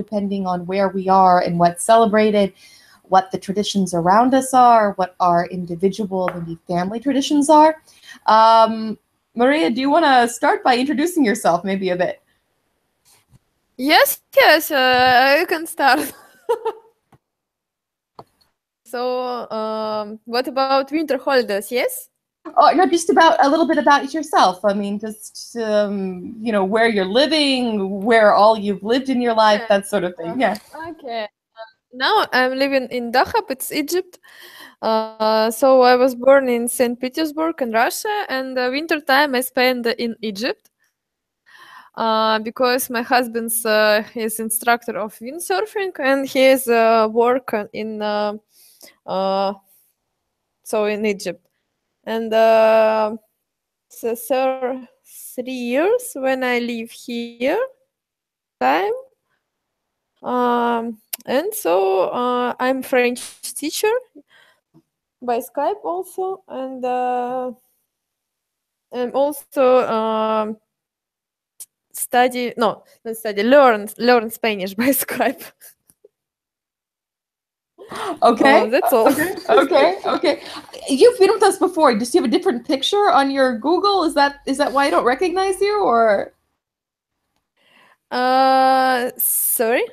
depending on where we are and what's celebrated, what the traditions around us are, what our individual, maybe family traditions are. Maria, do you want to start by introducing yourself maybe a bit? Yes, I can start. So, what about winter holidays? Yes? Oh, no, just about a little bit about yourself. I mean, just where you're living, where all you've lived in your life, that sort of thing. Yeah. Okay. Now I'm living in Dahab, it's Egypt. So I was born in St. Petersburg in Russia, and winter time I spent in Egypt. Because my husband's is instructor of windsurfing, and he is work in in Egypt. And so 3 years when I live here time. And so I'm French teacher by Skype also, and also learn Spanish by Skype. Okay. That's all. Okay. You've been with us before. Does you have a different picture on your Google? Is that why I don't recognize you, or? Sorry?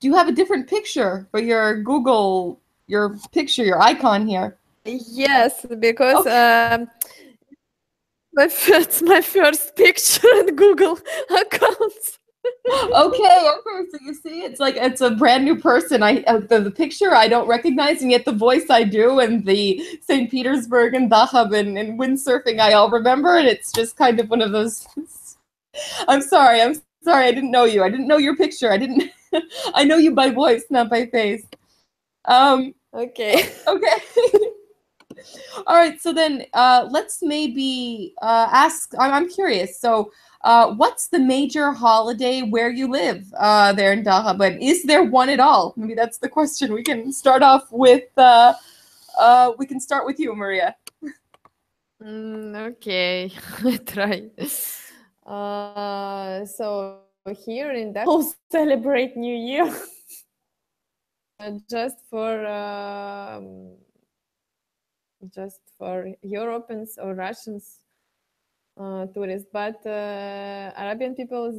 Do you have a different picture for your Google, your picture, your icon here? Yes, because Okay. it's my first picture on Google account. Okay. So you see, it's a brand new person. The picture I don't recognize, and yet the voice I do, and the St. Petersburg and Dahab and windsurfing I all remember, and it's just kind of one of those. I'm sorry. I didn't know you. I didn't know your picture. I didn't. I know you by voice, not by face. Okay. Okay. All right. So then, let's maybe ask. I'm curious. So, what's the major holiday where you live there in Dahab? And is there one at all? Maybe that's the question. We can start off with. We can start with you, Maria. Okay, I try. So here in Dhaka, we'll celebrate New Year just for Europeans or Russians tourists, but Arabian people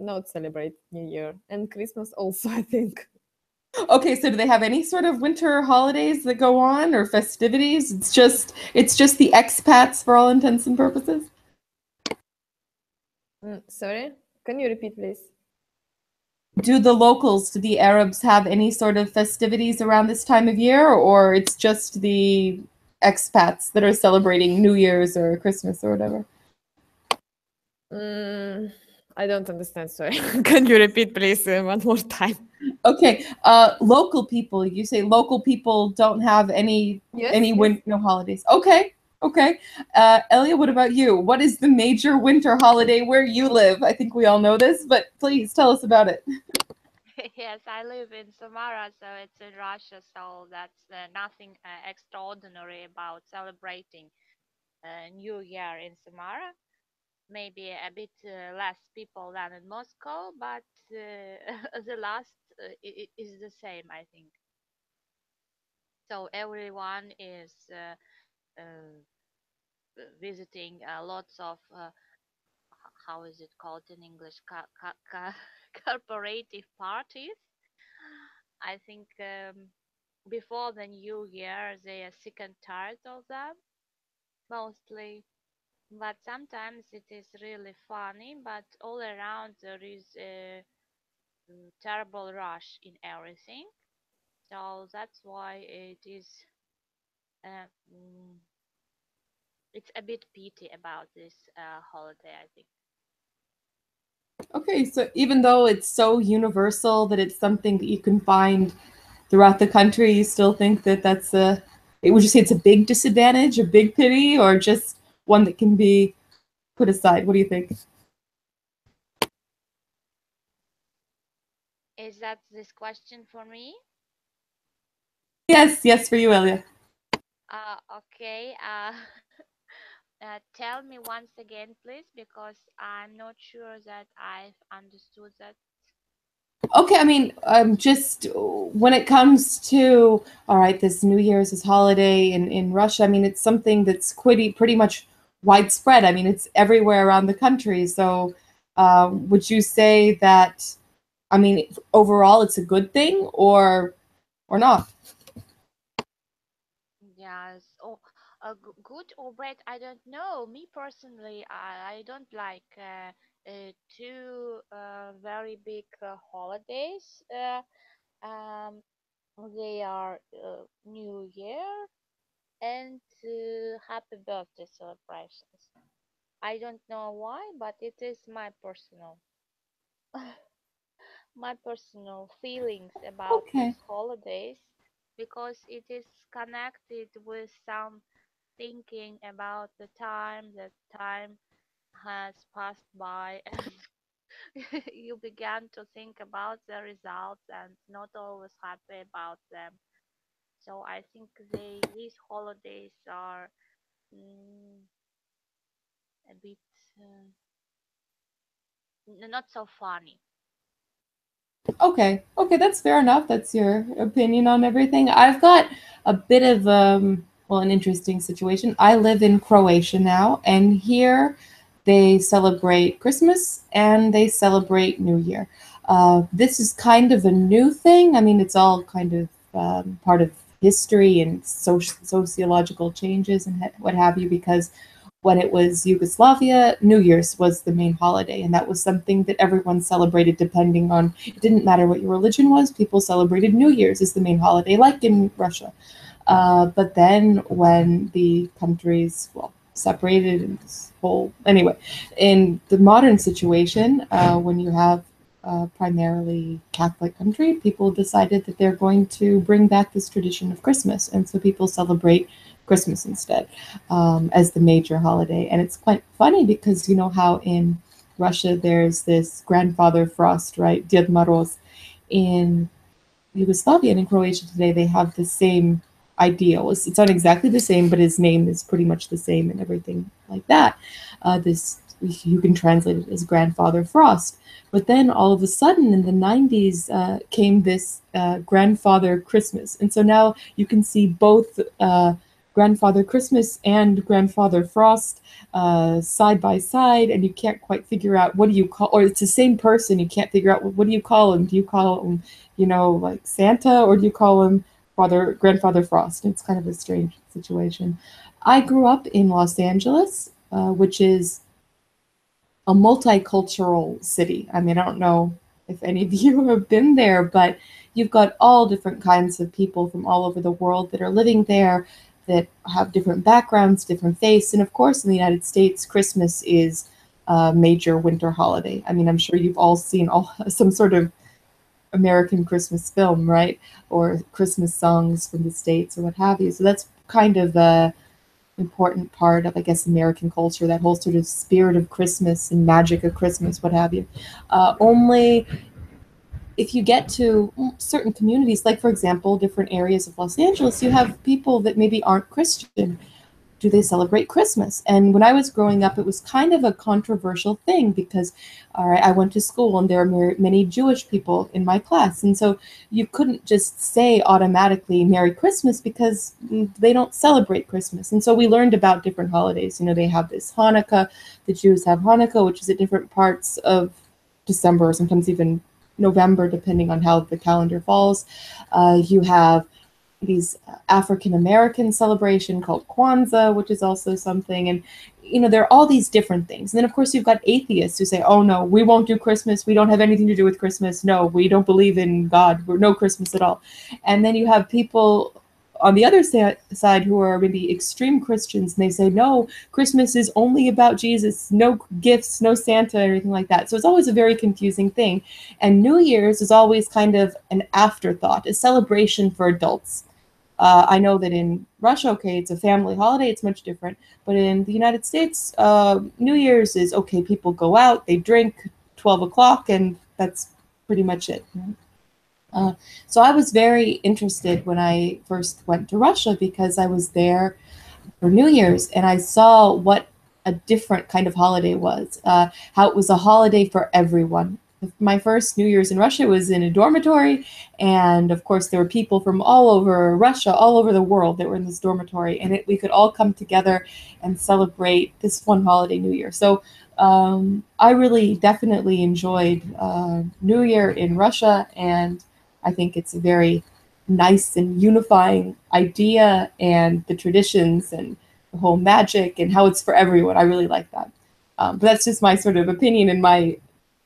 not celebrate New Year and Christmas also, I think. Okay, so do they have any sort of winter holidays that go on or festivities? It's just the expats for all intents and purposes. Sorry, can you repeat, please? Do the locals, do the Arabs have any sort of festivities around this time of year, or it's just the expats that are celebrating New Year's or Christmas or whatever? I don't understand. Sorry. Can you repeat, please, one more time? Okay, local people. You say local people don't have any Yes. no holidays. Okay. Elia, what about you? What is the major winter holiday where you live? I think we all know this, but please tell us about it. Yes, I live in Samara, so it's in Russia, so that's nothing extraordinary about celebrating New Year in Samara. Maybe a bit less people than in Moscow, but the last is the same, I think. So everyone is visiting lots of how is it called in English? Corporative parties. I think before the new year they are sick and tired of them mostly. But sometimes it is really funny, but all around there is a terrible rush in everything. So that's why uh, mm, it's a bit pity about this holiday, I think. Okay, so even though it's so universal that it's something that you can find throughout the country, you still think that would you say it's a big disadvantage, a big pity, or just one that can be put aside? What do you think? Is that this question for me? Yes, for you, Elia. Okay. Tell me once again, please, because I'm not sure that I've understood that. Okay, I mean, just when it comes to, all right, this New Year's, this holiday in Russia, I mean, it's something that's pretty much widespread. I mean, it's everywhere around the country. So, would you say that, I mean, overall, it's a good thing or not? Yes. Oh, good or bad, I don't know. Me personally, I don't like two very big holidays. Um, they are New Year and Happy Birthday celebrations. I don't know why, but it is my personal feelings about Okay. these holidays because it is connected with some thinking about the time that time has passed by and you began to think about the results and not always happy about them. So I think these holidays are mm, a bit not so funny. Okay, that's fair enough. That's your opinion on everything. I've got a bit of well, an interesting situation. I live in Croatia now, and here they celebrate Christmas and they celebrate New Year. This is kind of a new thing. I mean, it's all kind of part of history and sociological changes and what have you, because when it was Yugoslavia, New Year's was the main holiday, and that was something that everyone celebrated depending on, it didn't matter what your religion was, people celebrated New Year's as the main holiday, like in Russia. But then when the countries, well, separated in this whole, anyway, in the modern situation, when you have a primarily Catholic country, people decided that they're going to bring back this tradition of Christmas. And so people celebrate Christmas instead as the major holiday. And it's quite funny because you know how in Russia there's this grandfather frost, right? Ded Moroz. In Yugoslavia and in Croatia today, they have the same idea. It's not exactly the same, but his name is pretty much the same and everything like that. This you can translate it as Grandfather Frost. But then all of a sudden in the 90s came this Grandfather Christmas. And so now you can see both Grandfather Christmas and Grandfather Frost side by side, and you can't quite figure out what do you call, or it's the same person. You can't figure out what do you call him. Do you call him, you know, like Santa, or do you call him Grandfather Frost? It's kind of a strange situation. I grew up in Los Angeles, which is a multicultural city. I mean, I don't know if any of you have been there, but you've got all different kinds of people from all over the world that are living there that have different backgrounds, different faiths. And of course, in the United States, Christmas is a major winter holiday. I mean, I'm sure you've all seen some sort of American Christmas film, right? Or Christmas songs from the States or what have you. So that's kind of a important part of, I guess, American culture, that whole sort of spirit of Christmas and magic of Christmas, what have you. Only if you get to certain communities, like for example, different areas of Los Angeles, you have people that maybe aren't Christian. Do they celebrate Christmas? And when I was growing up, it was kind of a controversial thing because, all right, I went to school and there are many Jewish people in my class. And so you couldn't just say automatically Merry Christmas because they don't celebrate Christmas. And so we learned about different holidays. You know, they have this Hanukkah, the Jews have Hanukkah, which is at different parts of December, sometimes even November, depending on how the calendar falls. You have these African American celebration called Kwanzaa, which is also something. And, you know, there are all these different things. And then, of course, you've got atheists who say, oh, no, we won't do Christmas. We don't have anything to do with Christmas. No, we don't believe in God. We're no Christmas at all. And then you have people on the other side who are maybe extreme Christians, and they say, no, Christmas is only about Jesus, no gifts, no Santa, anything like that. So it's always a very confusing thing. And New Year's is always kind of an afterthought, a celebration for adults. I know that in Russia, okay, it's a family holiday, it's much different. But in the United States, New Year's is okay, people go out, they drink 12 o'clock, and that's pretty much it. So I was very interested when I first went to Russia because I was there for New Year's and I saw what a different kind of holiday was, how it was a holiday for everyone. my first New Year's in Russia was in a dormitory, and of course there were people from all over Russia, all over the world that were in this dormitory, and we could all come together and celebrate this one holiday, New Year. So I really definitely enjoyed New Year in Russia, and I think it's a very nice and unifying idea, and the traditions and the whole magic and how it's for everyone. I really like that. But that's just my sort of opinion and my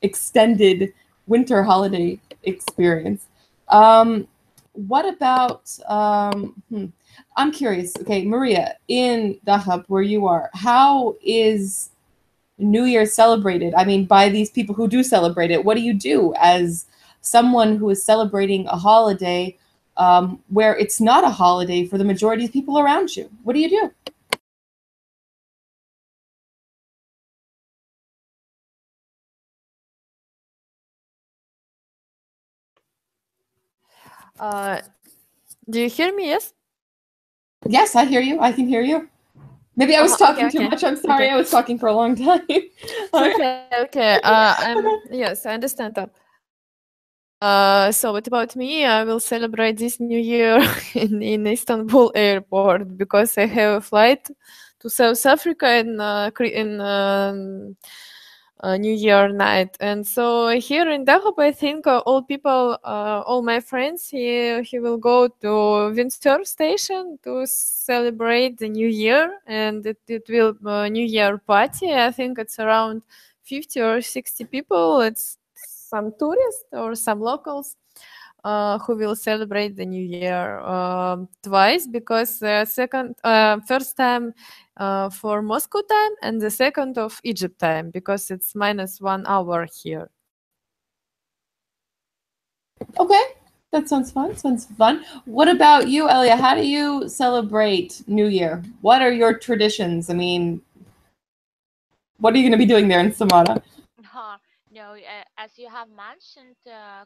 extended winter holiday experience. What about, I'm curious, okay, Maria, in Dahab, where you are, how is New Year celebrated? I mean, by these people who do celebrate it, what do you do as someone who is celebrating a holiday where it's not a holiday for the majority of people around you? What do you do? Do you hear me? Yes? Yes, I hear you. I can hear you. Maybe I was talking too much. I'm sorry. I was talking for a long time. Okay. Yes, I understand that. So what about me? I will celebrate this New Year in Istanbul airport because I have a flight to South Africa in New Year night. And so here in Dahab, I think all people, all my friends, he will go to Windsor station to celebrate the New Year, and it will New Year party. I think it's around 50 or 60 people. It's some tourists or some locals who will celebrate the New Year twice, because first time for Moscow time and the second of Egypt time, because it's -1 hour here. Okay, that sounds fun. Sounds fun. What about you, Elia? How do you celebrate New Year? What are your traditions? I mean, what are you going to be doing there in Samara? No, as you have mentioned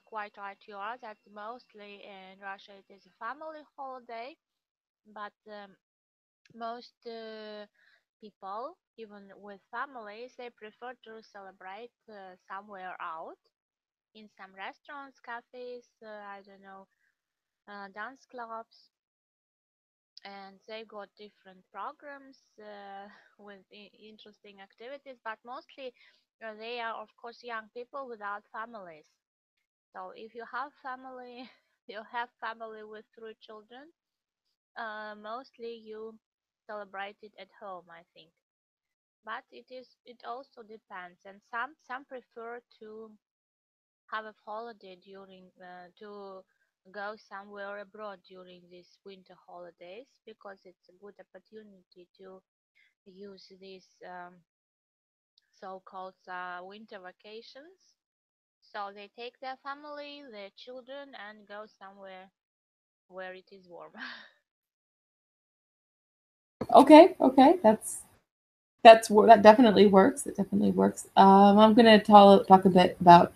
quite right, you are that mostly in Russia it is a family holiday, but most people, even with families, they prefer to celebrate somewhere out, in some restaurants, cafes, I don't know, dance clubs, and they got different programs with interesting activities, but mostly they are, of course, young people without families. So if you have family, you have family with 3 children, mostly you celebrate it at home, I think. But it also depends, and some prefer to have a holiday during to go somewhere abroad during these winter holidays, because it's a good opportunity to use these so-called winter vacations. So they take their family, their children, and go somewhere where it is warm. Okay, that definitely works. It definitely works. I'm gonna talk a bit about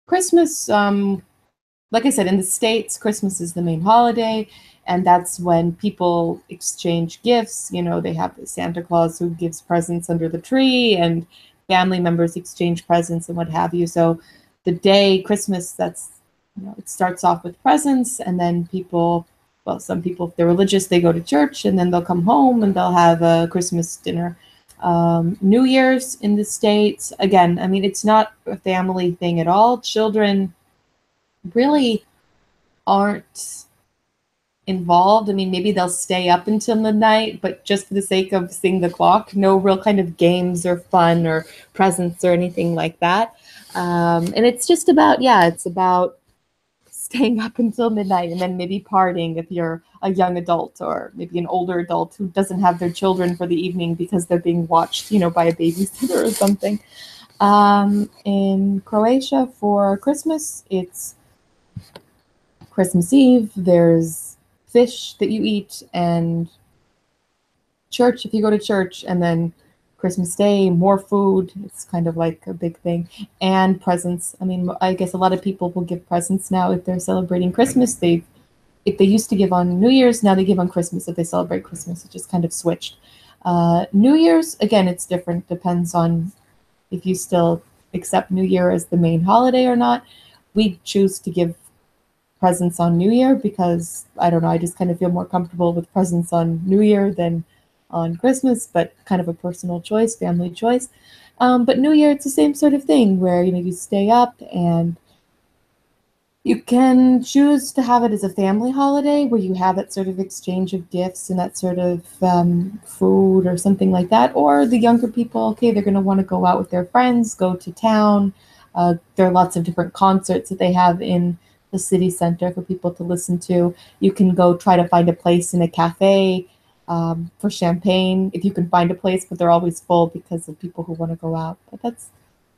Christmas. Like I said, in the States, Christmas is the main holiday, and that's when people exchange gifts. You know, they have the Santa Claus who gives presents under the tree, and family members exchange presents and what have you. So the day Christmas, it starts off with presents, and then some people, if they're religious, they go to church, and then they'll come home and they'll have a Christmas dinner. New Year's in the States, again, I mean, it's not a family thing at all. Children really aren't involved. I mean, maybe they'll stay up until midnight, but just for the sake of seeing the clock, no real kind of games or fun or presents or anything like that. And it's just about, it's about staying up until midnight and then maybe partying if you're a young adult, or maybe an older adult who doesn't have their children for the evening because they're being watched, by a babysitter or something. In Croatia for Christmas, it's Christmas Eve, there's fish that you eat, and church if you go to church, and then Christmas Day, more food. It's kind of like a big thing. And presents. I mean, I guess a lot of people will give presents now if they're celebrating Christmas. If they used to give on New Year's, now they give on Christmas if they celebrate Christmas. It just kind of switched. New Year's, again, it's different. Depends on if you still accept New Year as the main holiday or not. We choose to give presents on New Year because, I don't know, I just kind of feel more comfortable with presents on New Year than on Christmas, but kind of a personal choice, family choice. But New Year, it's the same sort of thing where, you know, you stay up and you can choose to have it as a family holiday where you have that sort of exchange of gifts and that sort of food or something like that. Or the younger people, okay, they're going to want to go out with their friends, go to town. There are lots of different concerts that they have in the city center for people to listen to. You can go try to find a place in a cafe for champagne if you can find a place, but they're always full because of people who want to go out. But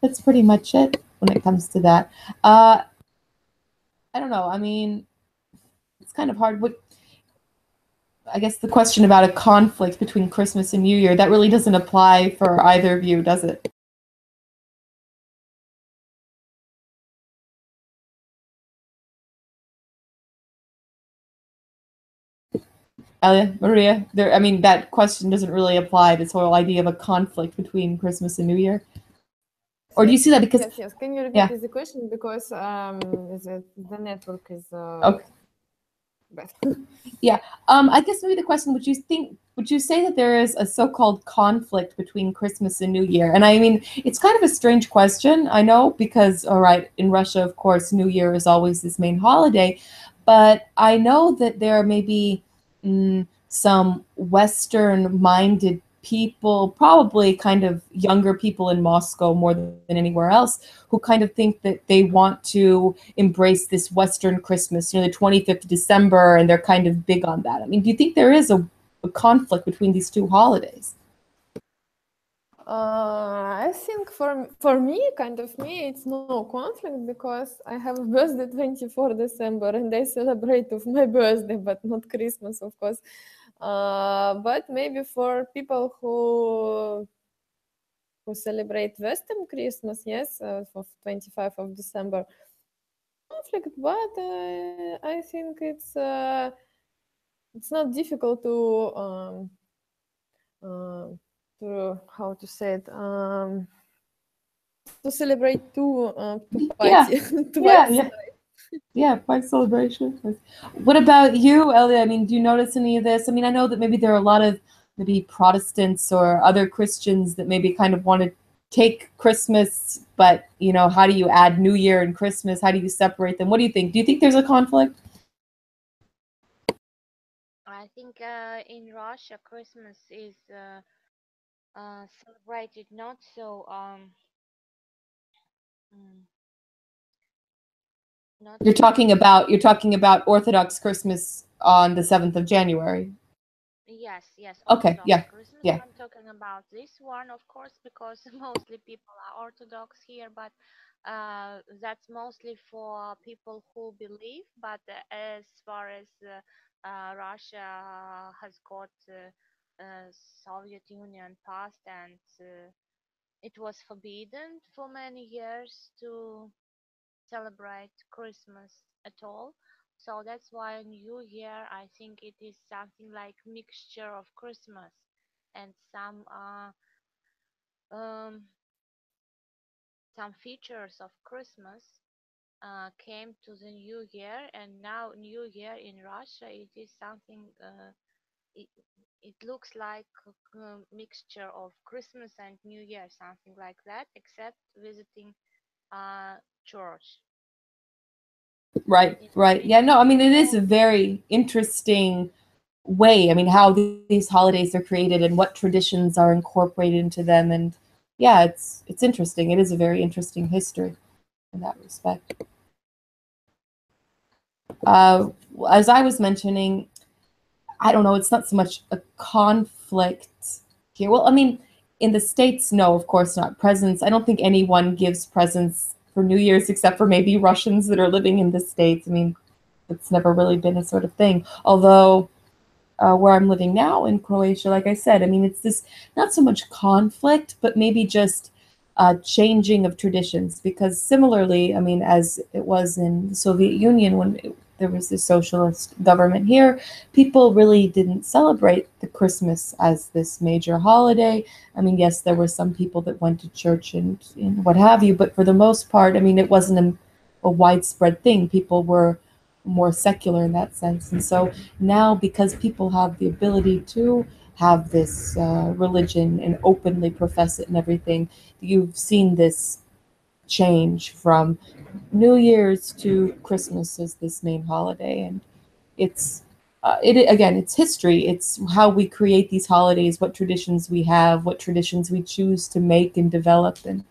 that's pretty much it when it comes to that. I don't know. I mean, it's kind of hard. I guess the question about a conflict between Christmas and New Year, that really doesn't apply for either of you, does it? Elia, Maria, I mean, that question doesn't really apply, this whole idea of a conflict between Christmas and New Year. Or do you see that because... Yes. Can you repeat the question? Because the network is... Okay. Yeah. I guess maybe the question, would you say that there is a so-called conflict between Christmas and New Year? And I mean, it's kind of a strange question, I know, because, all right, in Russia, of course, New Year is always this main holiday. But I know that there may be some Western-minded people, probably kind of younger people in Moscow more than anywhere else, who kind of think that they want to embrace this Western Christmas, you know, the 25th of December, and they're kind of big on that. I mean, do you think there is a conflict between these two holidays? I think for me, it's no conflict because I have a birthday 24 December and I celebrate with my birthday, but not Christmas, of course. But maybe for people who celebrate Western Christmas, yes, for 25th of December, conflict, but I think it's not difficult to how to say it, to celebrate two party twice. Yeah, by celebration. What about you, Elia? I mean, do you notice any of this? I mean, I know that maybe there are a lot of maybe Protestants or other Christians that maybe kind of want to take Christmas, but, you know, how do you add New Year and Christmas? How do you separate them? What do you think? Do you think there's a conflict? I think in Russia, Christmas is celebrated not so You're talking about Orthodox Christmas on the 7th of January. Yes. Okay, yeah. Christmas. Yeah. I'm talking about this one, of course, because mostly people are Orthodox here, but that's mostly for people who believe. But as far as Russia has got Soviet Union past, and it was forbidden for many years to celebrate Christmas at all. So that's why New Year, I think it is something like mixture of Christmas and some features of Christmas came to the New Year, and now New Year in Russia it is something. It looks like a mixture of Christmas and New Year, something like that, except visiting church. Right. Yeah, no, I mean, it is a very interesting way. I mean, how these holidays are created and what traditions are incorporated into them. And yeah, it's interesting. It is a very interesting history in that respect. As I was mentioning, I don't know, it's not so much a conflict here. Well, I mean, in the States, no, of course not. Presents, I don't think anyone gives presents for New Year's except for maybe Russians that are living in the States. I mean, it's never really been a sort of thing. Although where I'm living now in Croatia, like I said, I mean, it's this not so much conflict, but maybe just changing of traditions. Because similarly, I mean, as it was in the Soviet Union when there was this socialist government here, people really didn't celebrate the Christmas as this major holiday. I mean, yes, there were some people that went to church and what have you, but for the most part, I mean, it wasn't a widespread thing. People were more secular in that sense. And so now, because people have the ability to have this religion and openly profess it and everything, you've seen this change from New Year's to Christmas as this main holiday. And it's again, it's history. It's how we create these holidays, what traditions we have, what traditions we choose to make and develop. And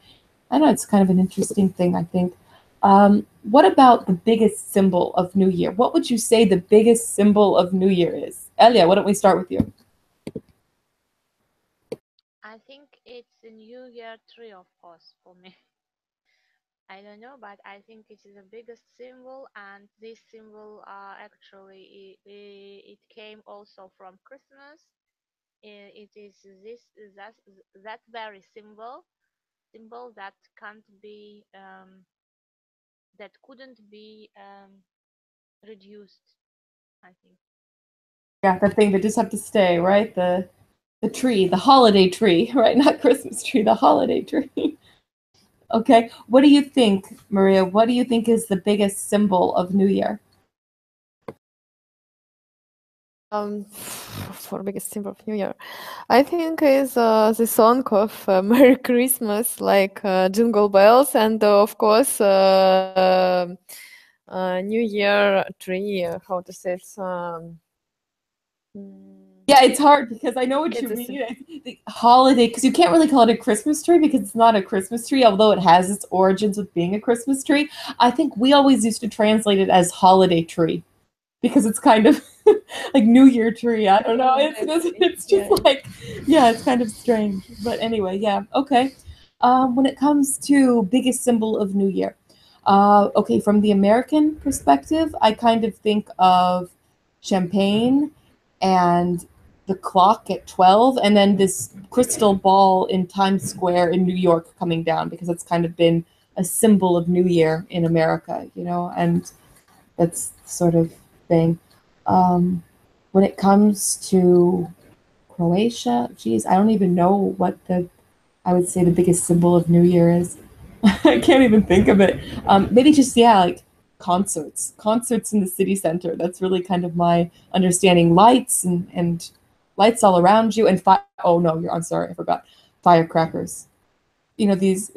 I know it's kind of an interesting thing, I think. What about the biggest symbol of New Year? What would you say the biggest symbol of New Year is? Elia, why don't we start with you? I think it's a New Year tree, of course, for me. I don't know, but I think it is the biggest symbol, and this symbol actually it came also from Christmas. It is that very symbol that can't be that couldn't be reduced, I think. Yeah, that thing that just have to stay, right? The tree, the holiday tree, right? Not Christmas tree, the holiday tree. Okay, what do you think, Maria? What do you think is the biggest symbol of New Year? For biggest symbol of New Year, I think is the song of Merry Christmas, like Jingle Bells, and of course New Year tree. How to say it? Yeah, it's hard because I know what you mean. It's the holiday, because you can't really call it a Christmas tree because it's not a Christmas tree, although it has its origins with being a Christmas tree. I think we always used to translate it as holiday tree because it's kind of like New Year tree. I don't know. It's just like, yeah, it's kind of strange. But anyway, yeah, okay. When it comes to biggest symbol of New Year, okay, from the American perspective, I kind of think of champagne and the clock at 12, and then this crystal ball in Times Square in New York coming down, because it's kind of been a symbol of New Year in America, you know, and that's sort of thing. When it comes to Croatia, geez, I don't even know what I would say the biggest symbol of New Year is. I can't even think of it. Maybe just, yeah, like concerts in the city center. That's really kind of my understanding. Lights and lights all around you, and oh no, I'm sorry, I forgot. Firecrackers. You know, these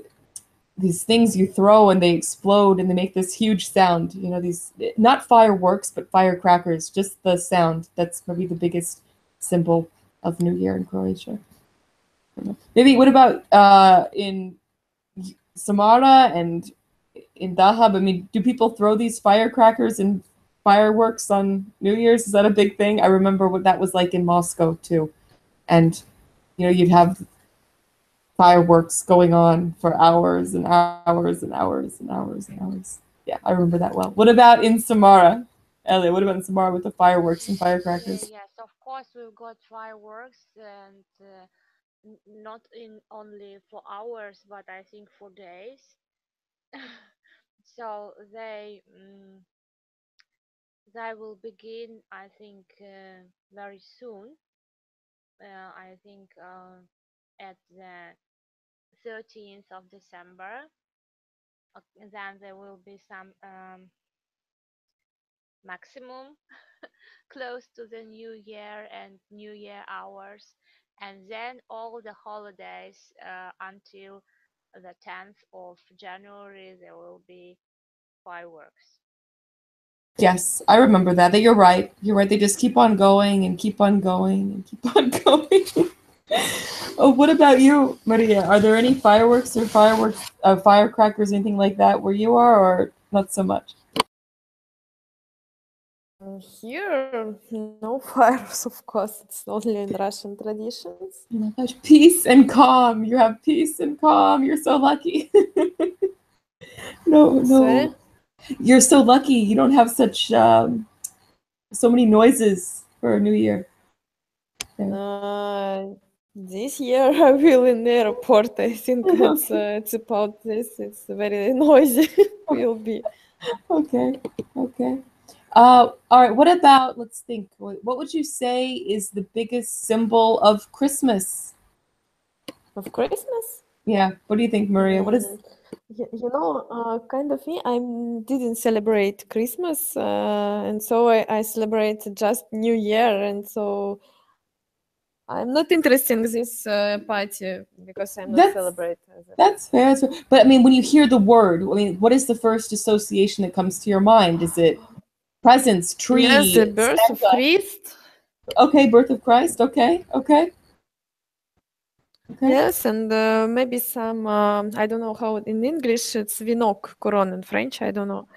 things you throw and they explode and they make this huge sound. You know, these, not fireworks, but firecrackers, just the sound. That's maybe the biggest symbol of New Year in Croatia. Maybe, what about in Samara and in Dahab? I mean, do people throw these firecrackers and fireworks on New Year's? Is that a big thing? I remember what that was like in Moscow too. And, you know, you'd have fireworks going on for hours and hours and hours and hours and hours. Yeah, I remember that well. What about in Samara? Elia, what about in Samara with the fireworks and firecrackers? Yes, of course, we've got fireworks, and not in only for hours, but I think for days. So they will begin, I think, very soon. I think at the 13th of December. Then there will be some maximum close to the New Year and New Year hours, and then all the holidays until the 10th of January there will be fireworks. Yes, I remember that. You're right. You're right. They just keep on going and keep on going and keep on going. Oh, what about you, Maria? Are there any fireworks or firecrackers, anything like that where you are, or not so much? Here, no fires, of course. It's only in Russian traditions. Oh my gosh, peace and calm. You have peace and calm. You're so lucky. No. Sorry? You're so lucky. You don't have such so many noises for New Year. This year I will in the airport. I think it's about this. It's very noisy. Will be. Okay. All right. What about, let's think. What would you say is the biggest symbol of Christmas? Of Christmas? Yeah. What do you think, Maria? What is? Kind of me. I didn't celebrate Christmas, and so I celebrate just New Year, and so I'm not interested in this party because I'm not celebrating. That's fair. But I mean, when you hear the word, I mean, what is the first association that comes to your mind? Is it presents, tree, Yes, the birth of Santa? Christ. Okay, birth of Christ. Okay. Yes, and maybe some, I don't know how in English it's венок, couronne in French, I don't know.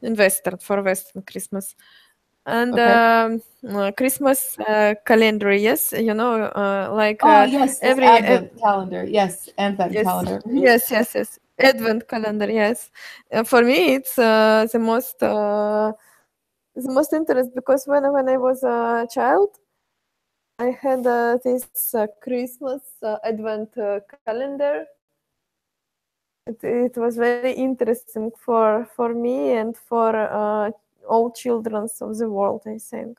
In Western, for Western Christmas. And Christmas calendar, yes, like yes, every Advent calendar. Yes, Advent yes, calendar. yes, Advent calendar, yes. For me, it's the most interest because when I was a child, I had this Christmas Advent calendar. It was very interesting for me and for all children of the world, I think.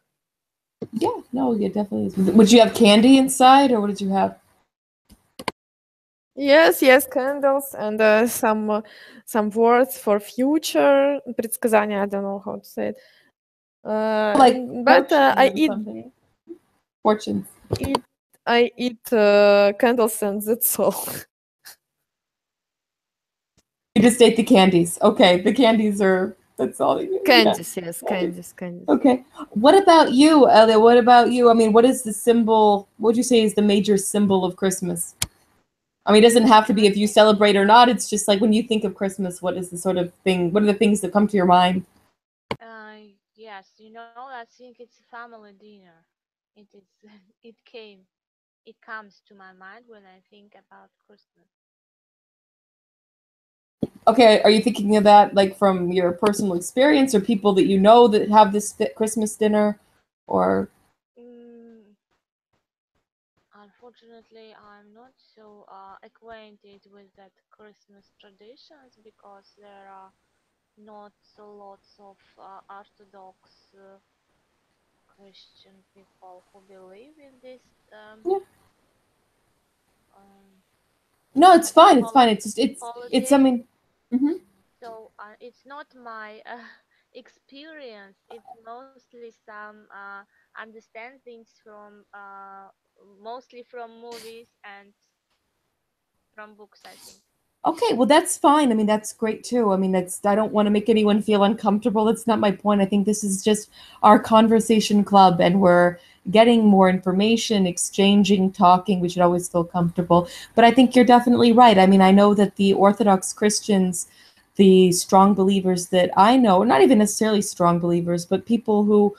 Yeah, no, yeah, definitely is. Would you have candy inside, or what did you have? Yes, candles and some words for future. Предсказания, I don't know how to say it. But I eat fortunes. I eat candles and that's all. You just ate the candies. Okay, the candies are, that's all. Candies, yes, candies. Okay. What about you, Elia? What about you? I mean, what is the symbol, what would you say is the major symbol of Christmas? I mean, it doesn't have to be if you celebrate or not. It's just like when you think of Christmas, what is the sort of thing, what are the things that come to your mind? Yes, I think it's a family dinner. It is, it comes to my mind when I think about Christmas. Okay, are you thinking of that like from your personal experience or people that you know that have this Christmas dinner, or? Unfortunately, I'm not so acquainted with that Christmas traditions because there are not so lots of Orthodox Christian people who believe in this. No, it's fine. It's fine. It's just, it's, I mean. So it's not my experience. It's mostly some understandings from mostly from movies and from books, I think. Okay, well, that's fine. I mean, that's great too. I mean, I don't want to make anyone feel uncomfortable. That's not my point. I think this is just our conversation club, and we're getting more information, exchanging, talking. We should always feel comfortable. But I think you're definitely right. I mean, I know that the Orthodox Christians, the strong believers that I know, not even necessarily strong believers, but people who,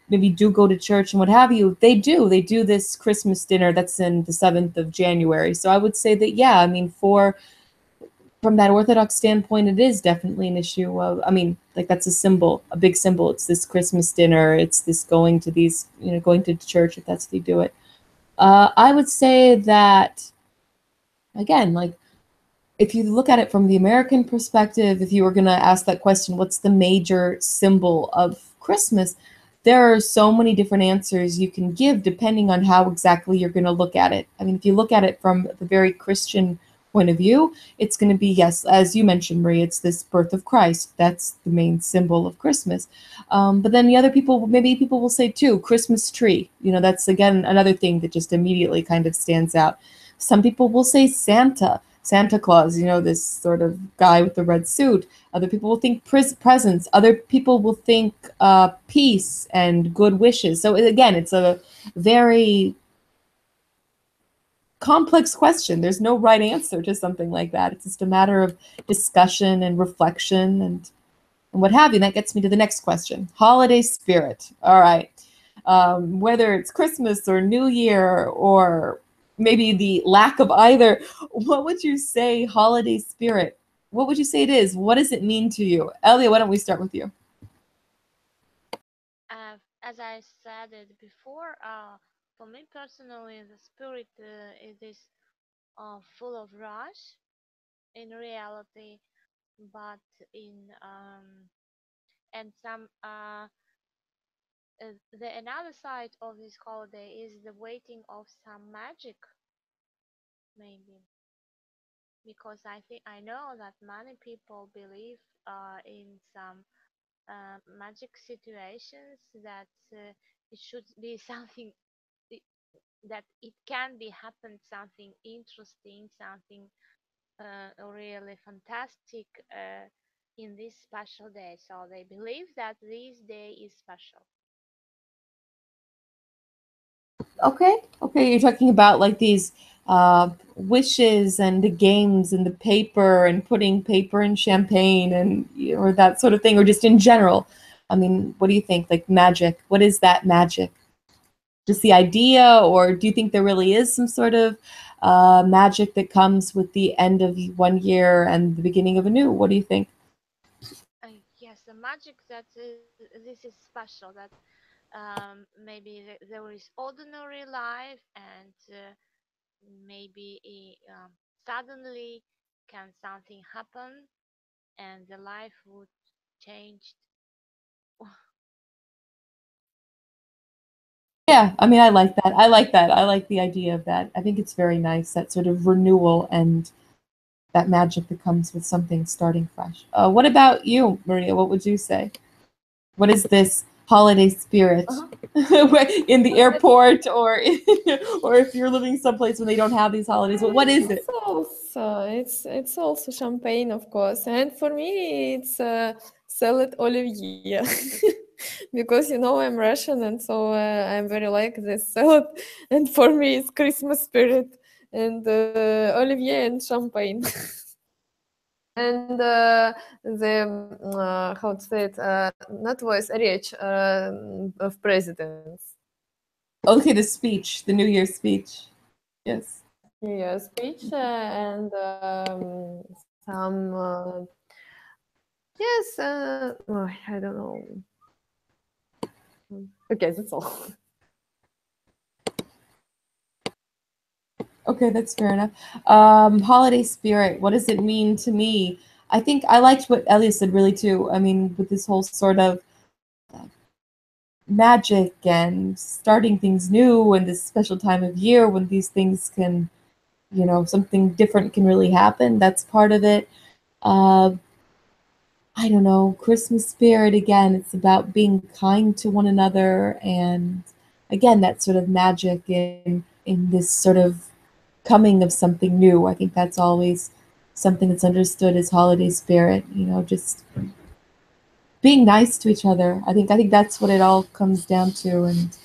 maybe do go to church and what have you, they do this Christmas dinner that's in the 7th of January. So I would say that, yeah, I mean, from that Orthodox standpoint, it is definitely an issue of, I mean, like that's a symbol, a big symbol. It's this Christmas dinner. It's this going to these, going to church if that's how you do it. I would say that, again, like, if you look at it from the American perspective, if you were going to ask that question, what's the major symbol of Christmas? There are so many different answers you can give depending on how exactly you're going to look at it. I mean, if you look at it from the very Christian point of view, it's going to be, yes, as you mentioned, Marie, it's this birth of Christ. That's the main symbol of Christmas. But then the other people, maybe people will say too, Christmas tree. That's again another thing that just immediately kind of stands out. Some people will say Santa Claus, this sort of guy with the red suit. Other people will think presents. Other people will think peace and good wishes. So again, it's a very complex question. There's no right answer to something like that. It's just a matter of discussion and reflection and what have you. And that gets me to the next question. Holiday spirit. All right. Whether it's Christmas or New Year or maybe the lack of either, what would you say holiday spirit? What would you say it is? What does it mean to you? Elia, why don't we start with you? As I said it before, for me personally, the spirit it is full of rush in reality, but in And some the another side of this holiday is the waiting of some magic, maybe, because I know that many people believe in some magic situations that it should be something that it can be happened something interesting, something really fantastic in this special day. So they believe that this day is special. Okay, okay, you're talking about like these wishes and the games and the paper and putting paper in champagne and or that sort of thing, or just in general. I mean, what do you think? Like magic, what is that magic? Just the idea, or do you think there really is some sort of magic that comes with the end of one year and the beginning of a new? What do you think? Yes, the magic that this is special. That maybe there is ordinary life, and maybe suddenly can something happen, and the life would change. Yeah, I mean, I like that. I like that. I like the idea of that. I think it's very nice, that sort of renewal and that magic that comes with something starting fresh. What about you, Maria? What would you say? What is this holiday spirit in the airport, or or if you're living someplace when they don't have these holidays? What is it? It's also champagne, of course, and for me it's salad olivier. Because I'm Russian, and so I'm very like this salad, and for me it's Christmas spirit and olivier and champagne. And the how to say it, not voice, речь of presidents. Okay, the speech, the New Year's speech. Yes. New Year's speech and some yes, I don't know. Okay, that's all. Okay, that's fair enough. Holiday spirit, what does it mean to me? I think I liked what Elia said really too. I mean, with this whole sort of magic and starting things new and this special time of year when these things can, something different can really happen. That's part of it. Uh, I don't know, Christmas spirit again, it's about being kind to one another, and again, that sort of magic in this sort of coming of something new. I think that's always something that's understood as holiday spirit, just being nice to each other. I think that's what it all comes down to, and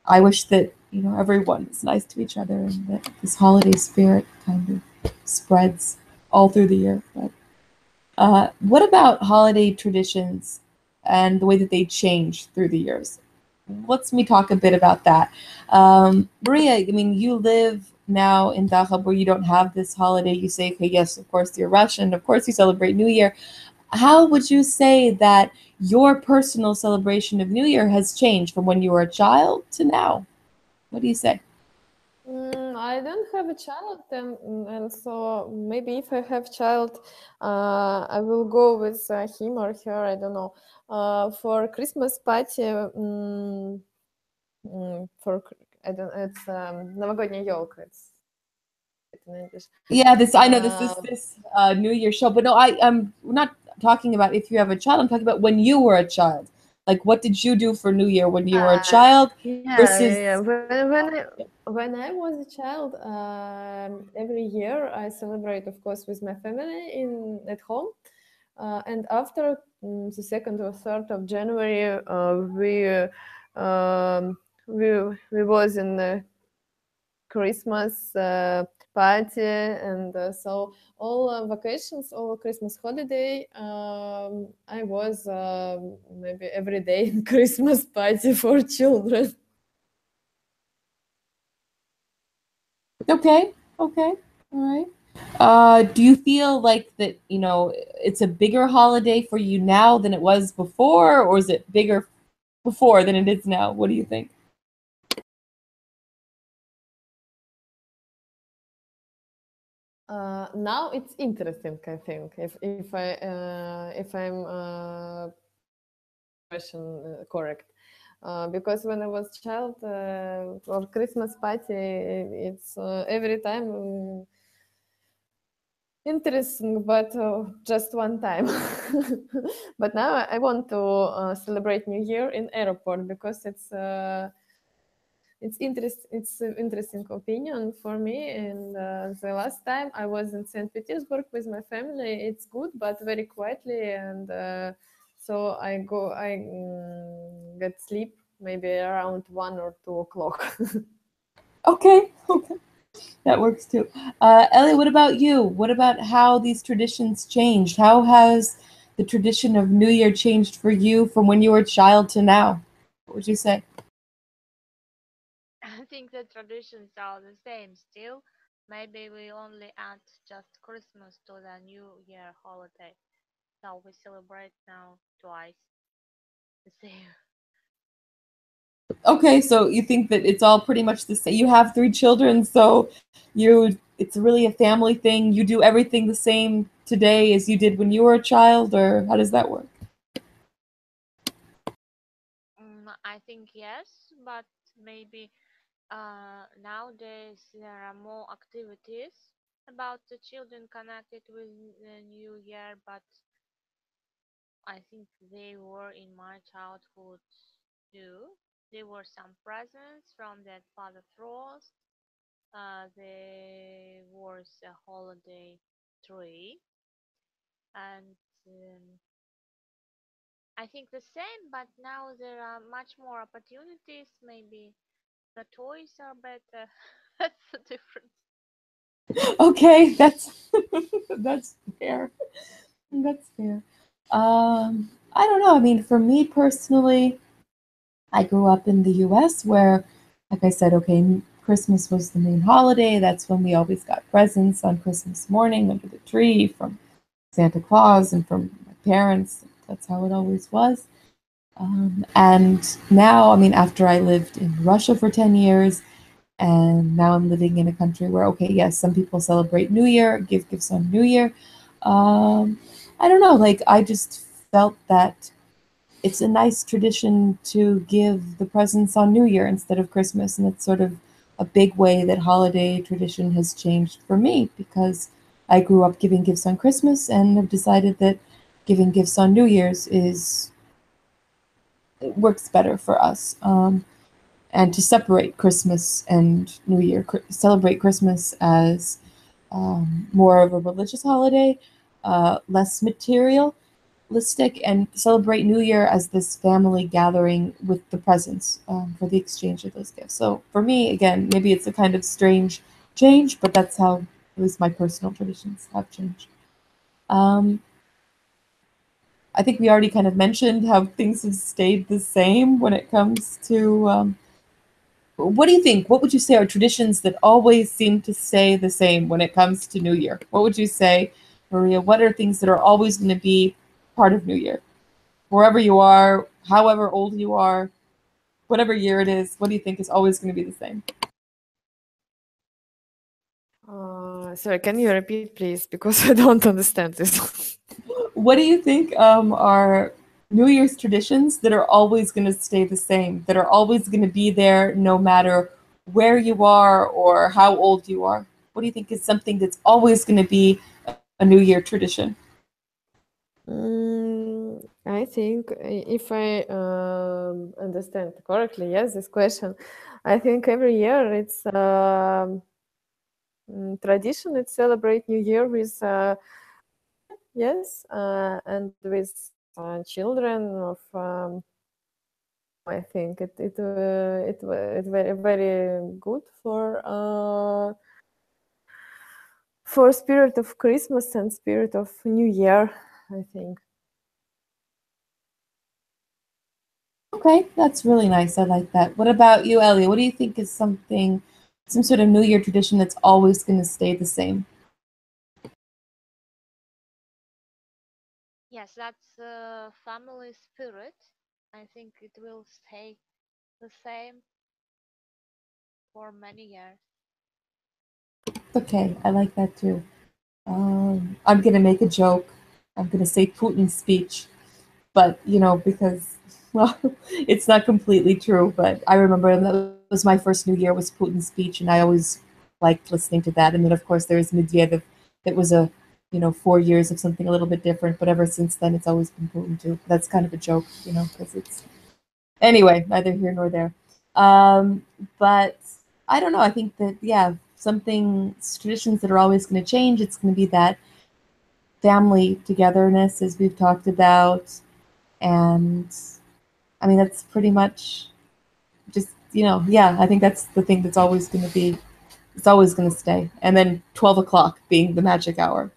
I wish that, everyone is nice to each other and that this holiday spirit kind of spreads all through the year. But what about holiday traditions and the way that they change through the years? Let's me talk a bit about that. Maria, I mean, you live now in Dachab where you don't have this holiday. You say, okay, yes, of course you're Russian. Of course you celebrate New Year. How would you say that your personal celebration of New Year has changed from when you were a child to now? What do you say? I don't have a child, and so maybe if I have child, I will go with him or her. I don't know. For Christmas party, for I don't. It's новогодняя елка. It's in English. Yeah, I know this New Year show, but no, I'm not talking about if you have a child. I'm talking about when you were a child. Like, what did you do for New Year when you were a child versus? Yeah. When I was a child, every year I celebrate, of course, with my family at home, and after the 2nd or 3rd of January, we was in the Christmas party, and so all vacations, all Christmas holiday, I was maybe every day in Christmas party for children. Okay, okay, all right. Do you feel like that, it's a bigger holiday for you now than it was before, or is it bigger before than it is now? What do you think? Now it's interesting, I think. If I'm question correct. Because when I was child, for Christmas party, it's every time interesting, but just one time. But now I want to celebrate New Year in airport because it's interesting opinion for me. And the last time I was in St. Petersburg with my family, it's good, but very quietly. And so I get sleep maybe around 1 or 2 o'clock. Okay, okay. That works too. Ellie, what about you? What about how these traditions changed? How has the tradition of New Year changed for you from when you were a child to now? What would you say? I think the traditions are the same still. Maybe we only add just Christmas to the New Year holiday. So we celebrate now twice the same. Okay, so you think that it's all pretty much the same. You have 3 children, so it's really a family thing. You do everything the same today as you did when you were a child, or how does that work? I think yes, but maybe nowadays there are more activities about the children connected with the New Year, but I think they were in my childhood too. There were some presents from that Father Frost. There was a holiday tree, and I think the same, but now there are much more opportunities. Maybe the toys are better. That's the difference. Okay, that's that's fair. That's fair. I don't know. I mean, for me personally, I grew up in the US where, like I said, okay, Christmas was the main holiday. That's when we always got presents on Christmas morning under the tree from Santa Claus and from my parents. That's how it always was. And now, I mean, after I lived in Russia for 10 years, and now I'm living in a country where, okay, yes, some people celebrate New Year, give gifts on New Year. I don't know, like, I just felt that it's a nice tradition to give the presents on New Year instead of Christmas. And it's sort of a big way that holiday tradition has changed for me because I grew up giving gifts on Christmas and have decided that giving gifts on New Year's it works better for us. And to separate Christmas and New Year, celebrate Christmas as more of a religious holiday, less materialistic, and celebrate New Year as this family gathering with the presents for the exchange of those gifts. So for me, again, maybe it's a kind of strange change, but that's how at least my personal traditions have changed. I think we already kind of mentioned how things have stayed the same when it comes to what do you think? What would you say are traditions that always seem to stay the same when it comes to New Year? What would you say, Maria? What are things that are always going to be part of New Year? Wherever you are, however old you are, whatever year it is, what do you think is always going to be the same? Sorry, can you repeat, please? Because I don't understand this. What do you think are New Year's traditions that are always going to stay the same, that are always going to be there no matter where you are or how old you are? What do you think is something that's always going to be a New Year tradition? I think if I understand correctly, yes, this question, I think every year it's tradition. It's celebrate New Year with yes, and with children of. I think it's very good for spirit of Christmas and spirit of New Year, I think. Okay, that's really nice. I like that. What about you, Ellie? What do you think is some sort of New Year tradition that's always going to stay the same? Yes, that's family spirit. I think it will stay the same for many years. Okay, I like that too. I'm going to make a joke. I'm going to say Putin's speech, but because Well, it's not completely true, but I remember that was my first New Year was Putin's speech, and I always liked listening to that. And then, of course, there's Medvedev. That was 4 years of something a little bit different. But ever since then, it's always been Putin too. That's kind of a joke, because it's anyway, neither here nor there. But I don't know. I think that traditions that are always going to change. It's going to be that family togetherness, as we've talked about, and I mean that's pretty much just I think that's the thing that's always going to be. It's always going to stay. And then 12 o'clock being the magic hour.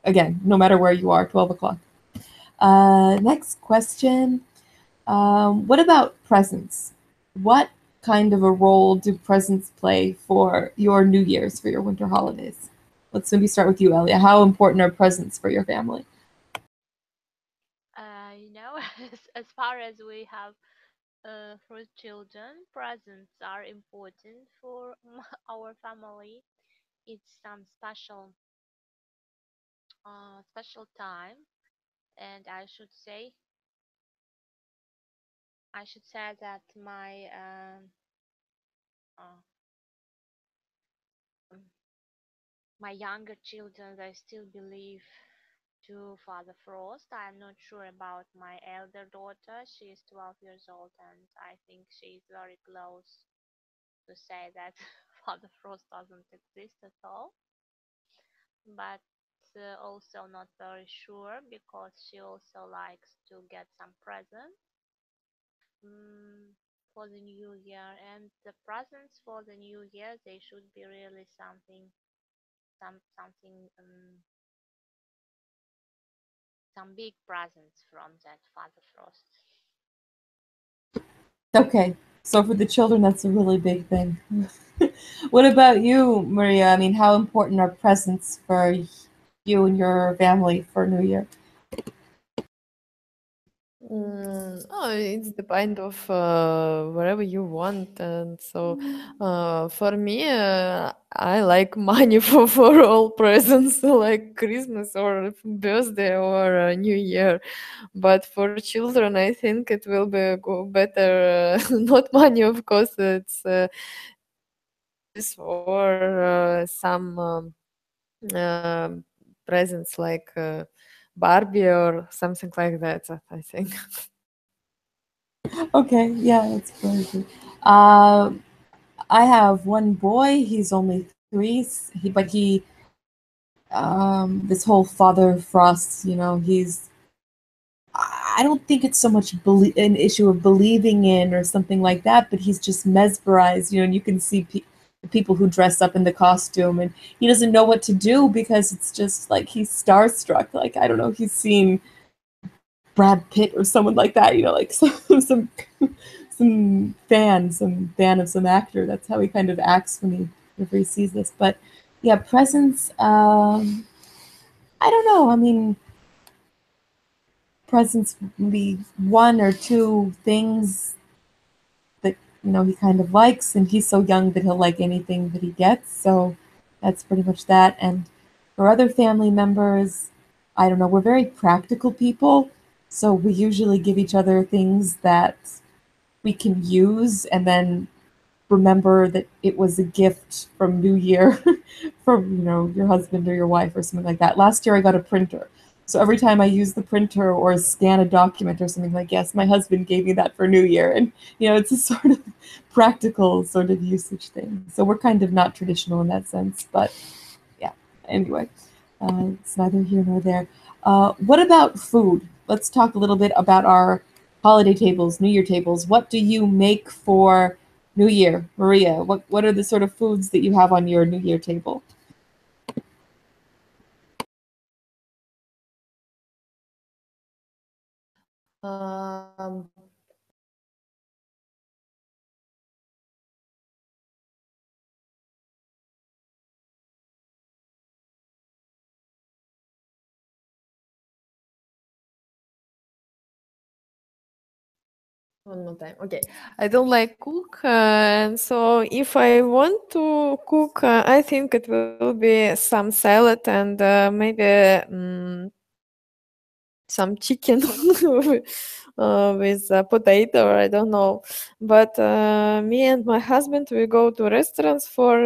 Again, no matter where you are, 12 o'clock. Next question. What about presents? What kind of a role do presents play for your New Year's, for your winter holidays? Let's maybe start with you, Elia. How important are presents for your family? As far as we have for children, presents are important for our family. It's some special time, and I should say that uh, my younger children, they still believe to Father Frost. I'm not sure about my elder daughter. She is 12 years old, and I think she is very close to say that Father Frost doesn't exist at all. But also not very sure, because she also likes to get some presents for the new year. And the presents for the new year, they should be really something, some big presents from that Father Frost. Okay, so for the children, that's a really big thing. What about you, Maria? I mean, how important are presents for you and your family for New Year? It's depend of wherever you want, and so for me, I like money for all presents, like Christmas or birthday or New Year. But for children, I think it will be better. Not money, of course. It's or some presents like Barbie or something like that. I think. Okay, yeah, that's very good. I have one boy. He's only 3. This whole Father Frost, he's. I don't think it's so much an issue of believing in or something like that, but he's just mesmerized, and you can see people who dress up in the costume, and he doesn't know what to do because it's just like he's starstruck. Like, I don't know, he's seen Brad Pitt or someone like that, like some fan of some actor. That's how he kind of acts whenever he sees this. But yeah, presents. I don't know. I mean, presents be 1 or 2 things that he kind of likes, and he's so young that he'll like anything that he gets. So that's pretty much that. And for other family members, I don't know. We're very practical people, so we usually give each other things that we can use, and then remember that it was a gift from New Year from your husband or your wife or something like that. Last year I got a printer. So every time I use the printer or scan a document or something, like, yes, my husband gave me that for New Year. And it's a sort of practical sort of usage thing. So we're kind of not traditional in that sense, but yeah, anyway, it's neither here nor there. What about food? Let's talk a little bit about our holiday tables, New Year tables. What do you make for New Year, Maria? What are the sort of foods that you have on your New Year table? Um, One more time. Okay. I don't like cook, and so if I want to cook, I think it will be some salad and maybe some chicken with potato, or I don't know. But me and my husband, we go to restaurants for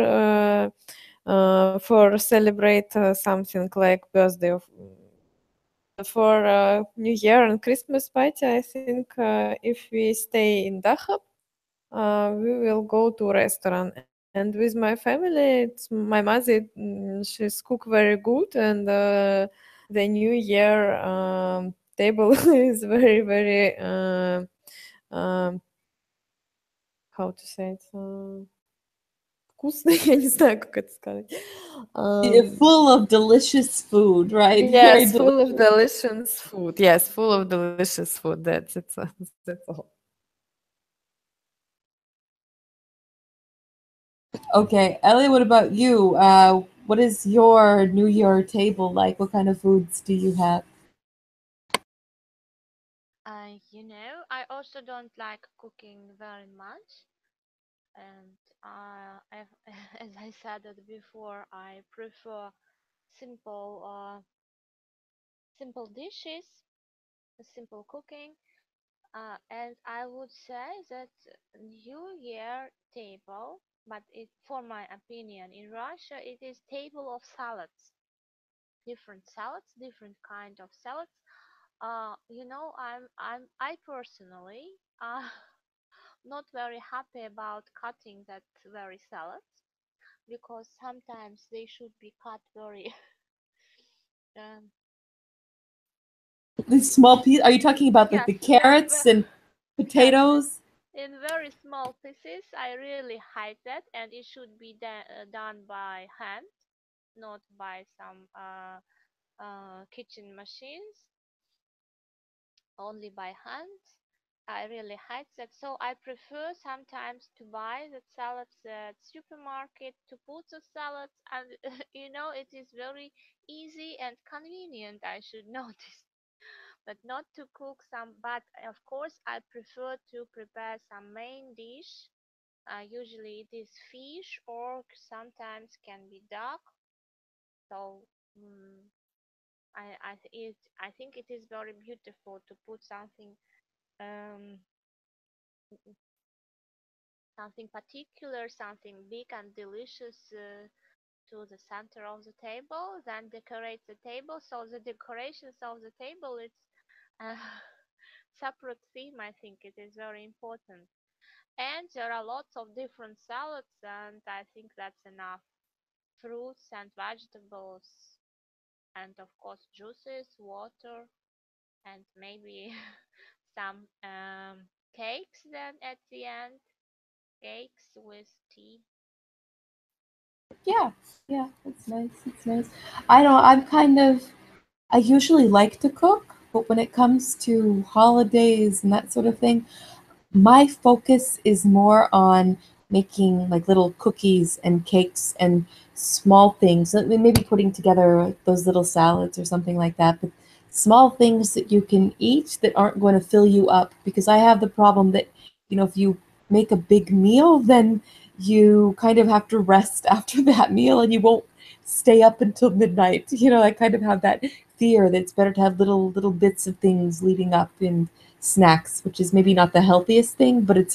celebrate something like birthday of. For New Year and Christmas party, I think if we stay in Dachau, we will go to restaurant. And with my family, it's my mother. She's cook very good, and the New Year table is very, very how to say it? Вкусный, я не знаю, как это сказать. Full of delicious food, right? Yes, full of delicious food. Yes, full of delicious food. That's it. That's all. Okay, Ellie, what about you? What is your New Year table like? What kind of foods do you have? You know, I also don't like cooking very much, and as I said it before, I prefer simple, simple dishes, simple cooking. And I would say that New Year table, but for my opinion, in Russia it is table of salads, different kind of salads. You know, I personally not very happy about cutting that very salads because sometimes they should be cut very um, These small pieces. Are you talking about like yes, the carrots and yes, potatoes? in very small pieces. I really hate that, and it should be done by hand, not by some kitchen machines, only by hand. I really hate that, so I prefer sometimes to buy the salads at supermarket to put the salads, and you know it is very easy and convenient. I should notice, but not to cook some. But of course, I prefer to prepare some main dish. Usually it is fish or sometimes can be duck. So mm, I think it is very beautiful to put um, something particular, something big and delicious to the center of the table. Then decorate the table. So the decorations of the table, it's a separate theme. I think it is very important. And there are lots of different salads, and I think that's enough. Fruits and vegetables, and of course juices, water, and maybe some cakes then at the end. Cakes with tea. Yeah, yeah, it's nice. It's nice. I don't. I usually like to cook, but when it comes to holidays and that sort of thing, my focus is more on making like little cookies and cakes and small things. Maybe putting together those little salads or something like that, but small things that you can eat that aren't going to fill you up. Because I have the problem that, if you make a big meal, then you kind of have to rest after that meal and you won't stay up until midnight. I kind of have that fear that it's better to have little bits of things leading up in snacks, which is maybe not the healthiest thing, but it's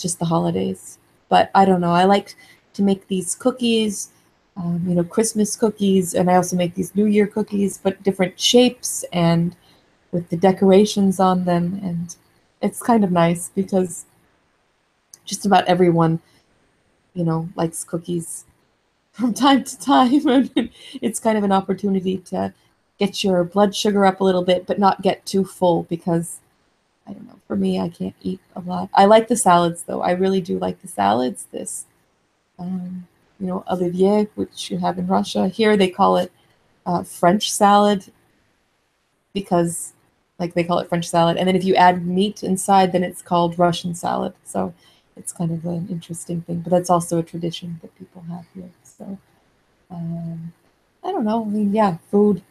just the holidays. But I don't know. I like to make these cookies, Christmas cookies, and I also make these New Year cookies, but different shapes and with the decorations on them. And it's kind of nice because just about everyone, likes cookies from time to time. And it's kind of an opportunity to get your blood sugar up a little bit, but not get too full because I don't know. For me, I can't eat a lot. I like the salads, though. I really do like the salads. This, olivier, which you have in Russia. Here they call it French salad because, like, they call it French salad. And then if you add meat inside, then it's called Russian salad. So it's kind of an interesting thing. But that's also a tradition that people have here. So I don't know. I mean, yeah, food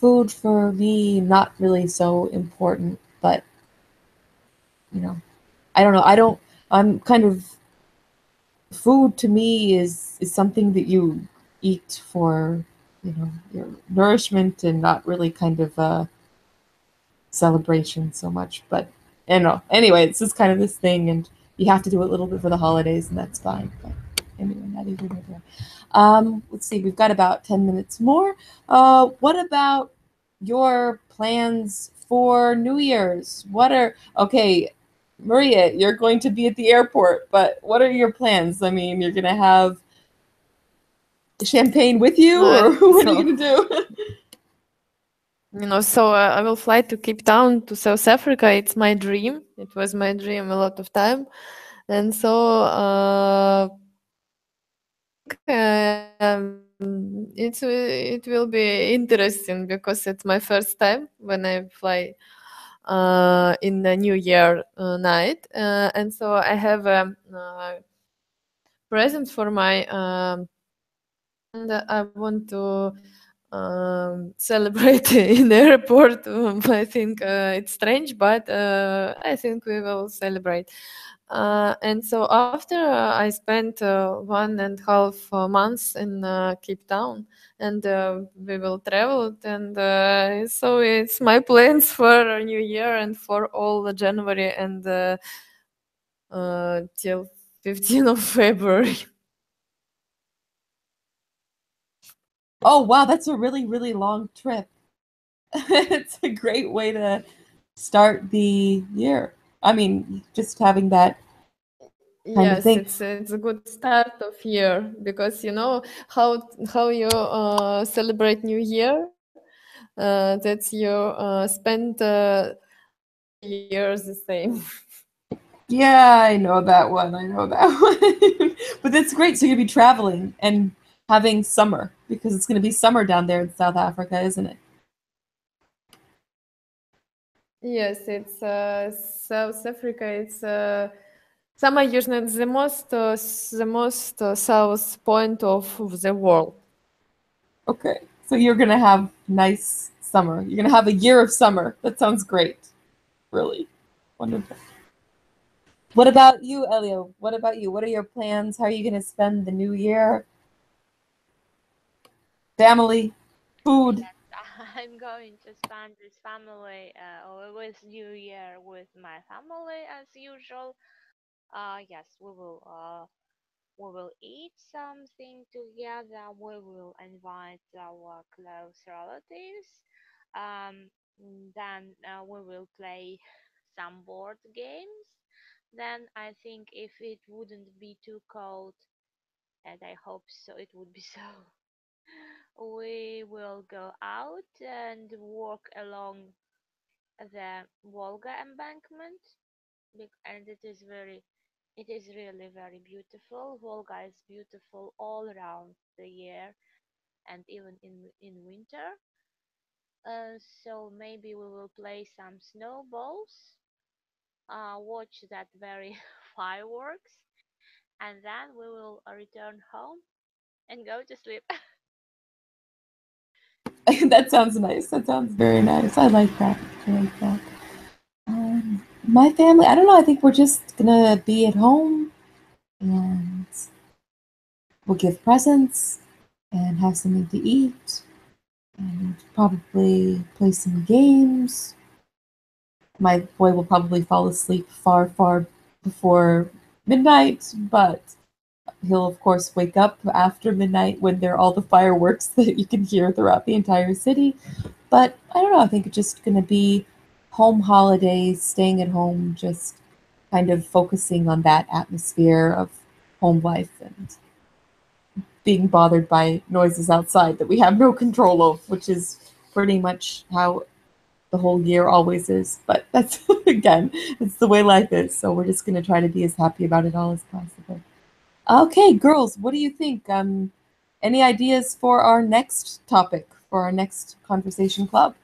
for me, not really so important, but I don't know. I'm kind of, food to me is something that you eat for, your nourishment and not really kind of celebration so much. But anyway, it's just kind of this thing, and you have to do it a little bit for the holidays, and that's fine. But anyway, not even there. Let's see, we've got about 10 minutes more. What about your plans for New Year's? Okay, Maria, you're going to be at the airport, but what are your plans? I mean, you're going to have champagne with you, or what are you going to do? So I will fly to Cape Town to South Africa. It's my dream. It was my dream a lot of time. And so it will be interesting because it's my first time when I fly in the New Year night. And so I have a present for my and I want to celebrate in the airport. I think it's strange, but I think we will celebrate. And so after I spent 1.5 months in Cape Town, and we will travel, and so it's my plans for New Year and for all January and till 15th of February. Oh, wow, that's a really, really long trip. It's a great way to start the year. I mean, just having that kind of Yes, thing. it's a good start of year because you know how you celebrate New Year. That you spend years the same. Yeah, I know that one. I know that one. But that's great. So you're gonna be traveling and having summer because it's gonna be summer down there in South Africa, isn't it? Yes, it's South Africa. It's самое южное, the most south point of the world. Okay. So you're gonna have nice summer. You're gonna have a year of summer. That sounds great. Really wonderful. What about you, Elio? What about you? What are your plans? How are you gonna spend the new year? Family, food. Yes, I'm going to spend this family or with New Year with my family as usual. Yes, we will eat something together. We will invite our close relatives. Um, then we will play some board games. Then I think if it wouldn't be too cold, and I hope so, it would be so. We will go out and walk along the Volga embankment, and it is really very beautiful. Volga is beautiful all around the year and even in winter. So maybe we will play some snowballs, watch that very fireworks, and then we will return home and go to sleep. That sounds nice. That sounds very nice. I like that. I like that. My family, I don't know. I think we're just gonna be at home and we'll give presents and have something to eat and probably play some games. My boy will probably fall asleep far, far before midnight, but he'll of course wake up after midnight when there are all the fireworks that you can hear throughout the entire city. But I don't know, I think it's just gonna be home holidays, staying at home, just kind of focusing on that atmosphere of home life and being bothered by noises outside that we have no control of, which is pretty much how the whole year always is. But that's, again, it's the way life is. So we're just going to try to be as happy about it all as possible. Okay, girls, what do you think? Any ideas for our next topic, for our next conversation club?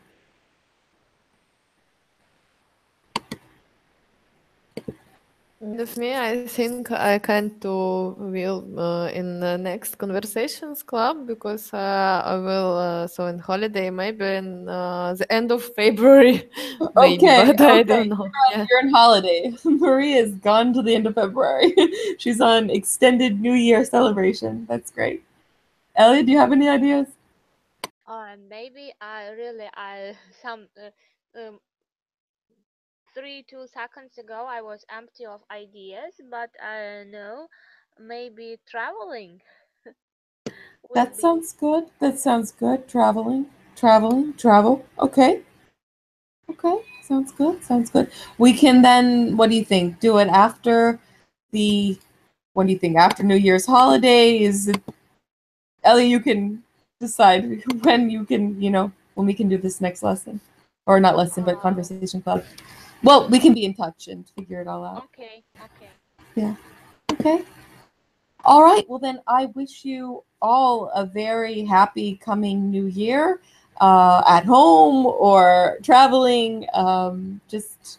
With me, I think I can do will in the next conversations club because I will so in holiday maybe in the end of February maybe, Okay, but I okay. don't know. Yeah. You're on holiday. Maria is gone till the end of February. She's on extended New Year celebration. That's great. Elliot, do you have any ideas? Maybe I really I some 2 seconds ago I was empty of ideas, but no, maybe traveling will That be. sounds good. That sounds good. Travel. Okay. Okay. Sounds good. Sounds good. We can then, what do you think? Do it after the, what do you think? After New Year's holidays? Ellie, you can decide when you can, when we can do this next lesson. Or not lesson, but conversation club. Well, we can be in touch and figure it all out. Okay, okay. Yeah. Okay. All right. Well, then I wish you all a very happy coming new year at home or traveling. Just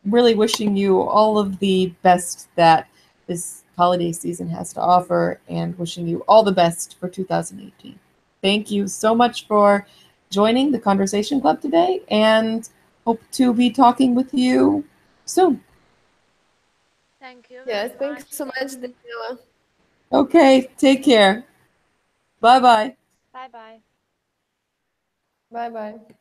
really wishing you all of the best that this holiday season has to offer and wishing you all the best for 2018. Thank you so much for joining the Conversation Club today and hope to be talking with you soon. Thank you Yes, very thank you much. so much, Daniela. Okay. Take care. Bye-bye. Bye bye. Bye bye.